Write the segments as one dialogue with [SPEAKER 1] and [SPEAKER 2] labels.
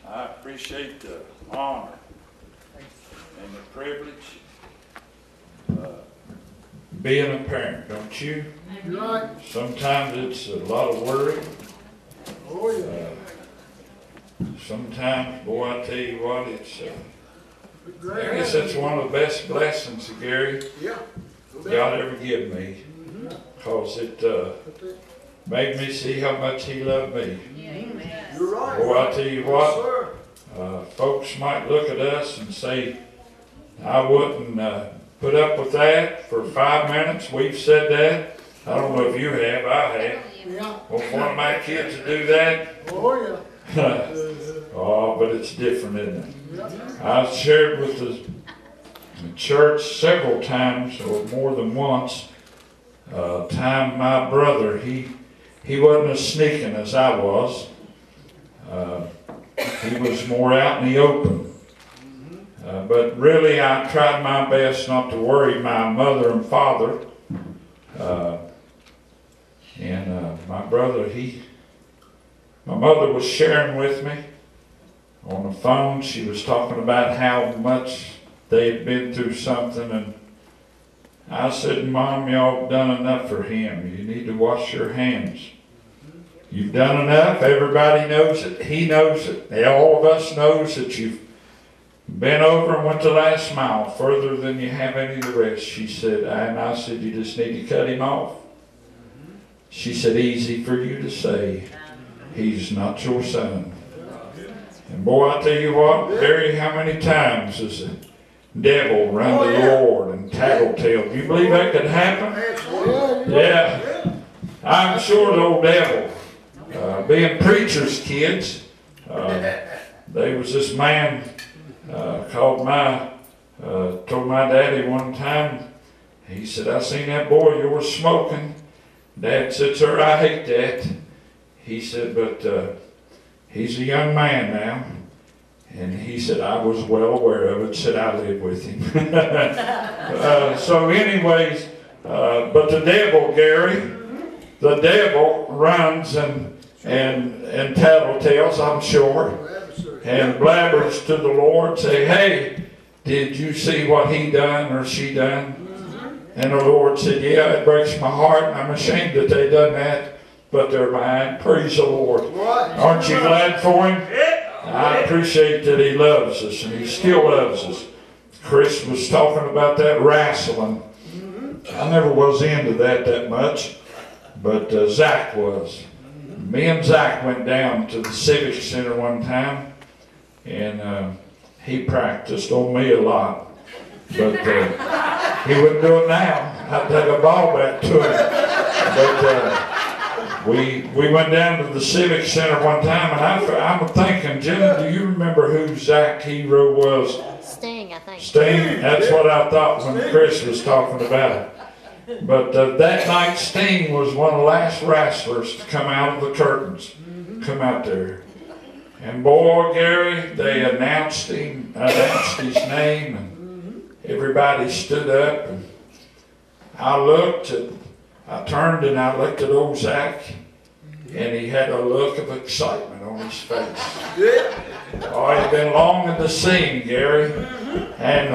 [SPEAKER 1] I appreciate the honor and the privilege being a parent, don't you?
[SPEAKER 2] Right.
[SPEAKER 1] Sometimes it's a lot of worry.
[SPEAKER 2] Oh, yeah.
[SPEAKER 1] Sometimes, boy, I tell you what, it's
[SPEAKER 2] Great.
[SPEAKER 1] I guess that's one of the best blessings, Gary,
[SPEAKER 2] Yeah.
[SPEAKER 1] God ever give me, because it made me see how much He loved me.
[SPEAKER 2] You're right.
[SPEAKER 1] Boy, I tell you what,
[SPEAKER 2] Yes, sir.
[SPEAKER 1] folks might look at us and say, I wouldn't put up with that for 5 minutes. We've said that. I don't know if you have. I have.
[SPEAKER 2] Yeah.
[SPEAKER 1] Well, for one of my kids to do that,
[SPEAKER 2] Oh, yeah.
[SPEAKER 1] oh, but it's different, isn't it?
[SPEAKER 2] Yeah.
[SPEAKER 1] I've shared with the church several times, or more than once, time my brother, he wasn't as sneaking as I was. He was more out in the open. But really, I tried my best not to worry my mother and father. My brother, my mother was sharing with me on the phone. She was talking about how much they had been through something, and I said, Mom, y'all done enough for him. You need to wash your hands. You've done enough. Everybody knows it. He knows it. All of us knows that you've been over and went the last mile, further than you have any of the rest. She said, and I said, you just need to cut him off. She said, easy for you to say. He's not your son. And boy, I tell you what, Barry, how many times has the devil run to the Lord and tattletale? Do you believe that could happen? Yeah. I'm sure the old devil, being preachers' kids, there was this man told my daddy one time, he said, I seen that boy you were smoking. Dad said, sir, I hate that. He said, but he's a young man now. And he said, I was well aware of it. Said, I lived with him. So anyways, but the devil, Gary, the devil runs and tattletales, I'm sure, and blabbers to the Lord, say, hey, did you see what he done or she done? And the Lord said, yeah, it breaks my heart, and I'm ashamed that they done that, but they're mine. Praise the Lord. Aren't you glad for him? I appreciate that he loves us, and he still loves us. Chris was talking about that wrestling. I never was into that much, but Zach was. Me and Zach went down to the Civic Center one time, and he practiced on me a lot. But he wouldn't do it now. I'd take a ball bat to him. But we went down to the Civic Center one time, and I'm thinking, Jenna, do you remember who Zach Hero was?
[SPEAKER 3] Sting, I think.
[SPEAKER 1] Sting? That's what I thought when Chris was talking about it. But that night, Sting was one of the last wrestlers to come out of the curtains, come out there. And boy, Gary, they announced his name, and everybody stood up. And I turned and I looked at old Zach, and he had a look of excitement on his face. Oh, he'd been longing to see him, Gary. And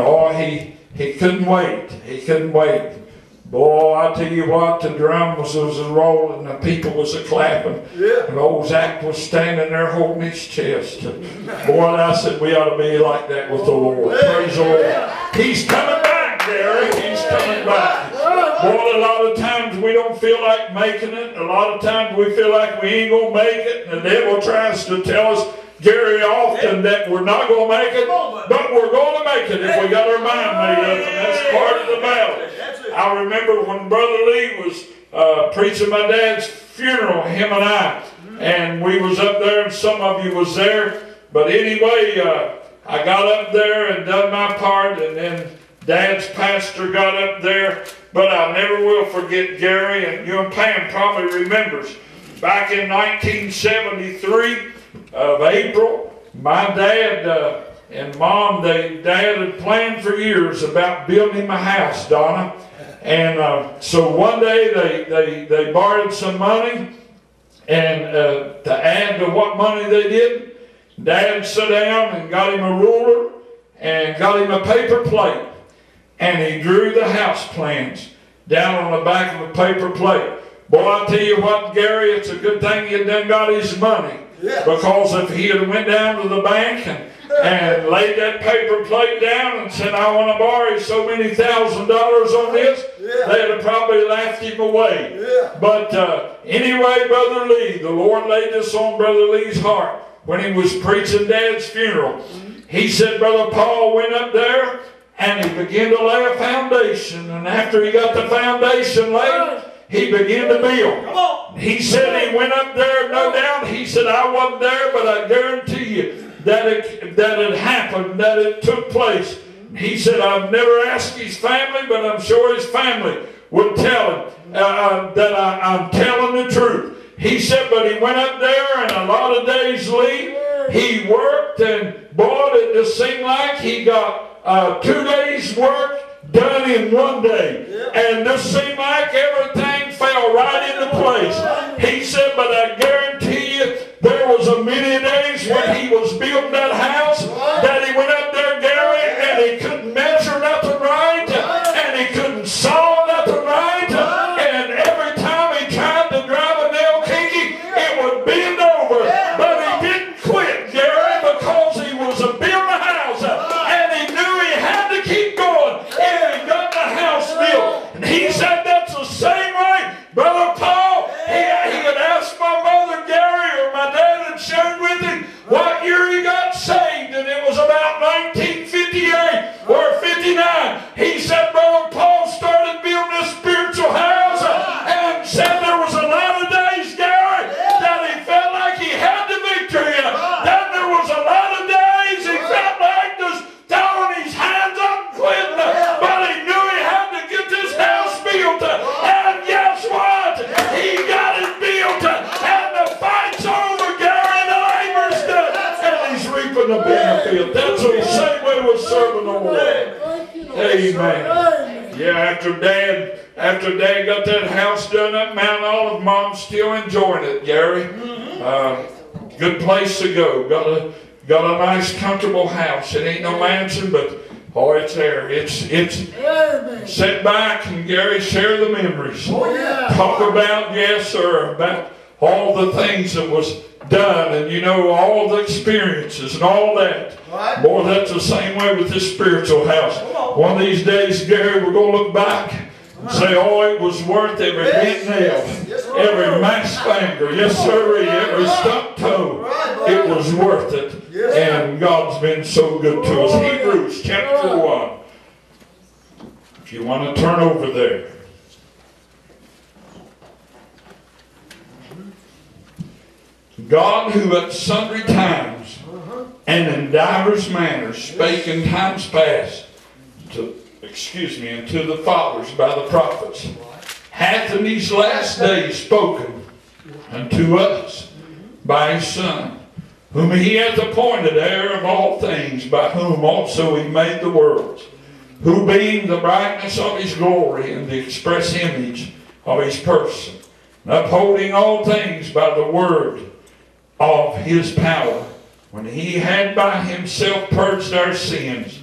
[SPEAKER 1] he couldn't wait. He couldn't wait. Boy, I tell you what, the drum was rolling, the people was a-clapping, and old Zach was standing there holding his chest. Boy, I said, we ought to be like that with the Lord. Praise the Lord. He's coming back, Gary. He's coming back. Boy, a lot of times we don't feel like making it. A lot of times we feel like we ain't going to make it, and the devil tries to tell us, Gary, often that we're not going to make it, but we're going to make it if we got our mind made up, and that's part of the battle. I remember when Brother Lee was preaching my dad's funeral, him and I, and we was up there, and some of you was there. But anyway, I got up there and done my part, and then Dad's pastor got up there. But I never will forget Gary, and you and Pam probably remembers. Back in 1973 of April, my dad and Mom, Dad had planned for years about building him a house, Donna. And so one day they borrowed some money, and to add to what money they did, Dad sat down and got him a ruler and got him a paper plate. And he drew the house plans down on the back of a paper plate. Boy, I tell you what, Gary, it's a good thing he had done got his money. Yeah. Because if he had went down to the bank and laid that paper plate down and said, I want to borrow so many $1,000 on this, they'd have probably laughed him away. Yeah. But anyway, Brother Lee, the Lord laid this on Brother Lee's heart when he was preaching Dad's funeral. He said, Brother Paul went up there and he began to lay a foundation. And after he got the foundation laid, he began to build. He said he went up there, no doubt. He said, I wasn't there, but I guarantee you that it happened, that it took place. He said, I've never asked his family, but I'm sure his family would tell him that I'm telling the truth. He said, but he went up there, and a lot of days Lee, he worked, and boy, it just seemed like he got 2 days' work done in 1 day. And this seemed like everything fell right into place. He said, but I guarantee you, there was a many days when he was building that house that he went up there, Gary, and he couldn't measure nothing right, and he couldn't saw nothing right, and every time he tried to drive a nail kinky, it would bend over. But he didn't quit, Gary, because he was building a house, and he knew he had to keep going. And he got the house built. And he said that's the same way, Brother Paul, he had asked my mother, Gary, or my dad had shared with him what year he got saved, and it was about 1958 or 59. He said Brother Paul started building this spiritual house and said there was a lot of days, Gary, that he felt like he had the victory. Then there was a lot of days he felt like just throwing his hands up and quitting. But he knew he had to get this house built. And guess what? He got it built. And the fight's over, Gary. The labor's done. And he's reaping the benefit. That's the same way we're serving the Lord. Amen. Yeah, after Dad got that house done up Mount Olive, Mom's still enjoying it, Gary. Good place to go. Got a nice, comfortable house. It ain't no mansion, but oh, it's there. It's sit back and Gary, share the memories. Talk about, yes, sir, about all the things that was done, and you know, all the experiences and all that. Boy, that's the same way with this spiritual house. One of these days, Gary, we're going to look back and say, oh, it was worth every bent nail, every mashed finger, yes, sir, every stuck toe. It was worth it. And God's been so good to us. Hebrews chapter 1. If you want to turn over there. God, who at sundry times and in divers manners spake in times past to the fathers by the prophets, hath in these last days spoken unto us by his Son, whom he hath appointed heir of all things, by whom also he made the worlds, who being the brightness of his glory and the express image of his person, and upholding all things by the word of his power, when he had by himself purged our sins,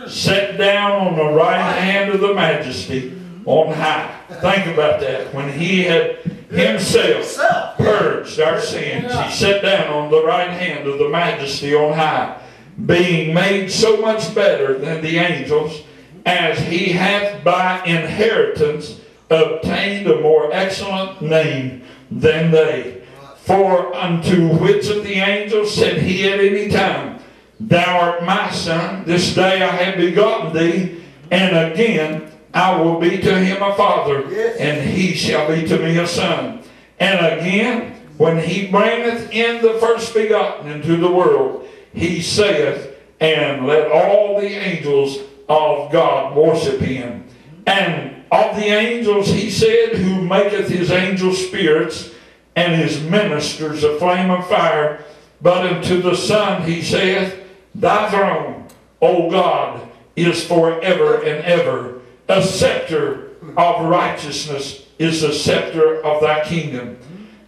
[SPEAKER 1] sat down on the right hand of the majesty on high. Think about that. When he had himself purged our sins, he sat down on the right hand of the majesty on high, being made so much better than the angels, as he hath by inheritance obtained a more excellent name than they. For unto which of the angels said he at any time, Thou art my son, this day I have begotten thee, and again I will be to him a father, and he shall be to me a son. And again, when he bringeth in the first begotten into the world, he saith, And let all the angels of God worship him. And of the angels he said, Who maketh his angels spirits, and his ministers a flame of fire. But unto the Son he saith, Thy throne, O God, is forever and ever. A scepter of righteousness is the scepter of thy kingdom.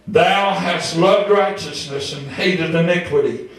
[SPEAKER 1] Thou hast loved righteousness and hated iniquity.